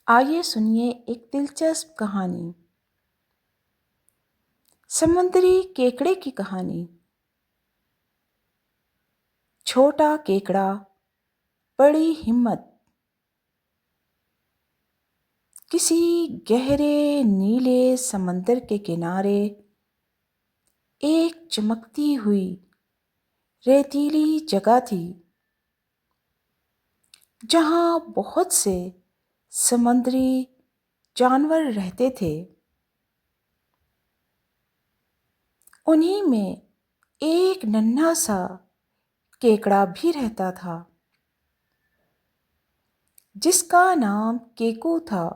آئیے سنیے ایک دلچسپ کہانی، سمندری کیکڑے کی کہانی۔ چھوٹا کیکڑا، بڑی ہمت۔ کسی گہرے نیلے سمندر کے کنارے ایک چمکتی ہوئی ریتیلی جگہ تھی جہاں بہت سے سمندری جانور رہتے تھے۔ انہی میں ایک ننھا سا کیکڑا بھی رہتا تھا جس کا نام کیکو تھا۔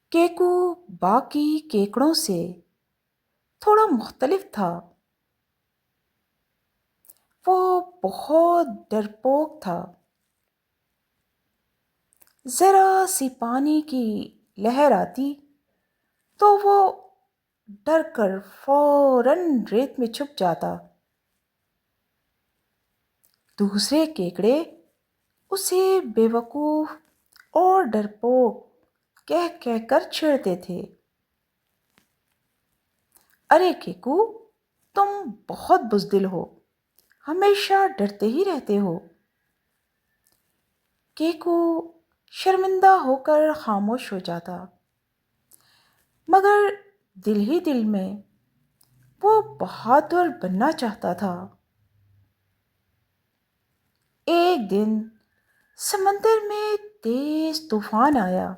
کیکو باقی کیکڑوں سے تھوڑا مختلف تھا۔ وہ بہت ڈرپوک تھا۔ ذرا سی پانی کی لہر آتی تو وہ ڈر کر فوراً ریت میں چھپ جاتا۔ دوسرے کیکڑے اسے بے وقوف اور ڈرپوک کہہ کر چھیڑتے تھے۔ ارے کیکو، تم بہت بزدل ہو، ہمیشہ ڈرتے ہی رہتے ہو۔ کیکو شرمندہ ہو کر خاموش ہو جاتا، مگر دل ہی دل میں وہ بہادر بننا چاہتا تھا۔ ایک دن سمندر میں تیز طوفان آیا۔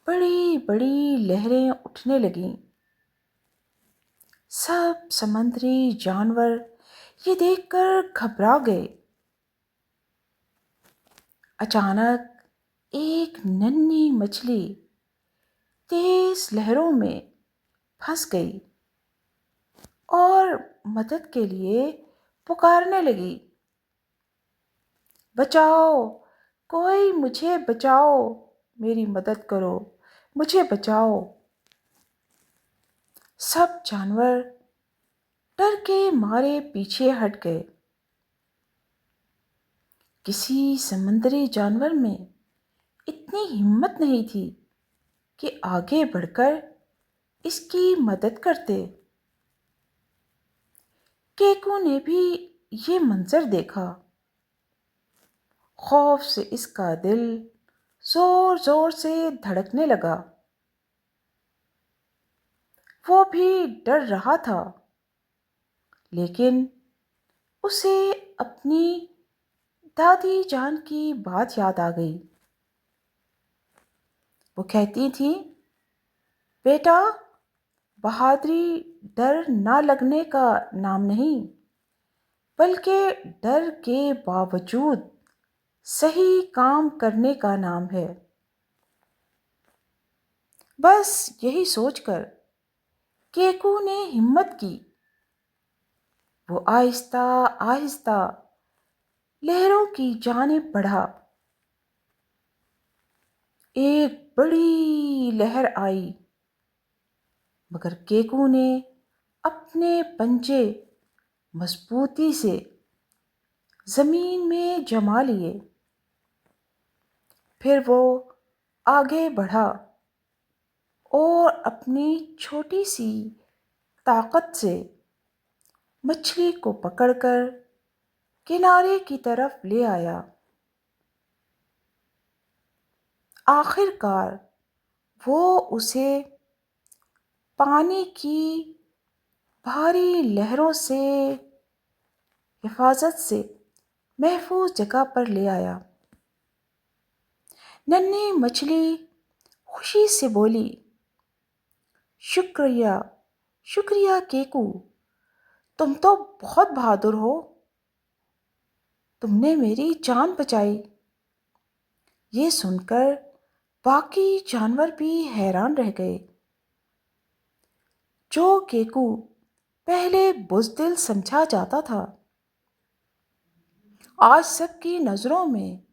بڑی بڑی لہریں اٹھنے لگیں۔ سب سمندری جانور یہ دیکھ کر گھبرا گئے۔ اچانک ایک ننھی مچھلی تیز لہروں میں پھنس گئی اور مدد کے لیے پکارنے لگی، بچاؤ، کوئی مجھے بچاؤ، میری مدد کرو، مجھے بچاؤ۔ سب جانور ڈر کے مارے پیچھے ہٹ گئے۔ کسی سمندری جانور میں اتنی ہمت نہیں تھی کہ آگے بڑھ کر اس کی مدد کرتے۔ کیکو نے بھی یہ منظر دیکھا۔ خوف سے اس کا دل زور زور سے دھڑکنے لگا۔ وہ بھی ڈر رہا تھا، لیکن اسے اپنی دادی جان کی بات یاد آ گئی۔ وہ کہتی تھی، بیٹا، بہادری ڈر نہ لگنے کا نام نہیں، بلکہ ڈر کے باوجود صحیح کام کرنے کا نام ہے۔ بس یہی سوچ کر کیکو نے ہمت کی۔ وہ آہستہ آہستہ لہروں کی جانب بڑھا۔ ایک بڑی لہر آئی، مگر کیکو نے اپنے پنجے مضبوطی سے زمین میں جما لیے۔ پھر وہ آگے بڑھا اور اپنی چھوٹی سی طاقت سے مچھلی کو پکڑ کر کنارے کی طرف لے آیا۔ آخر کار وہ اسے پانی کی بھاری لہروں سے حفاظت سے محفوظ جگہ پر لے آیا۔ ننھی مچھلی خوشی سے بولی، شکریہ، شکریہ کیکو، تم تو بہت بہادر ہو، تم نے میری جان بچائی۔ یہ سن کر باقی جانور بھی حیران رہ گئے۔ جو کیکو پہلے بزدل سمجھا جاتا تھا، آج سب کی نظروں میں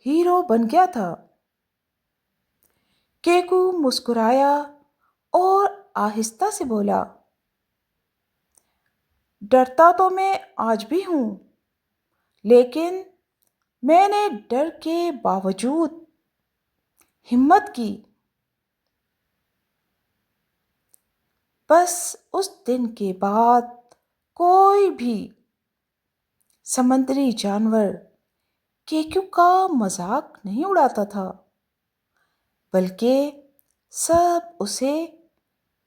ہیرو بن گیا تھا۔ کیکو مسکرایا اور آہستہ سے بولا، ڈرتا تو میں آج بھی ہوں، لیکن میں نے ڈر کے باوجود ہمت کی، بس اس دن کے بعد کوئی بھی سمندری جانور کیکو کا مذاق نہیں اڑاتا تھا، بلکہ سب اسے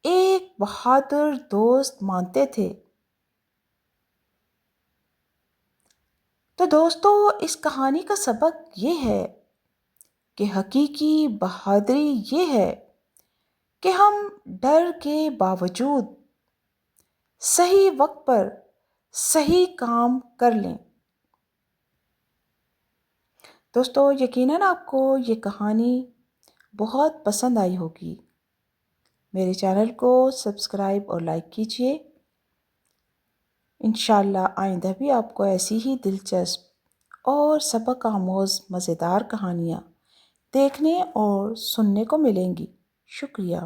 ایک بہادر دوست مانتے تھے۔ تو دوستو، اس کہانی کا سبق یہ ہے کہ حقیقی بہادری یہ ہے کہ ہم ڈر کے باوجود صحیح وقت پر صحیح کام کر لیں۔ دوستو، یقیناً آپ کو یہ کہانی بہت پسند آئی ہوگی۔ میرے چینل کو سبسکرائب اور لائک کیجیے۔ انشاءاللہ آئندہ بھی آپ کو ایسی ہی دلچسپ اور سبق آموز مزیدار کہانیاں دیکھنے اور سننے کو ملیں گی۔ شکریہ۔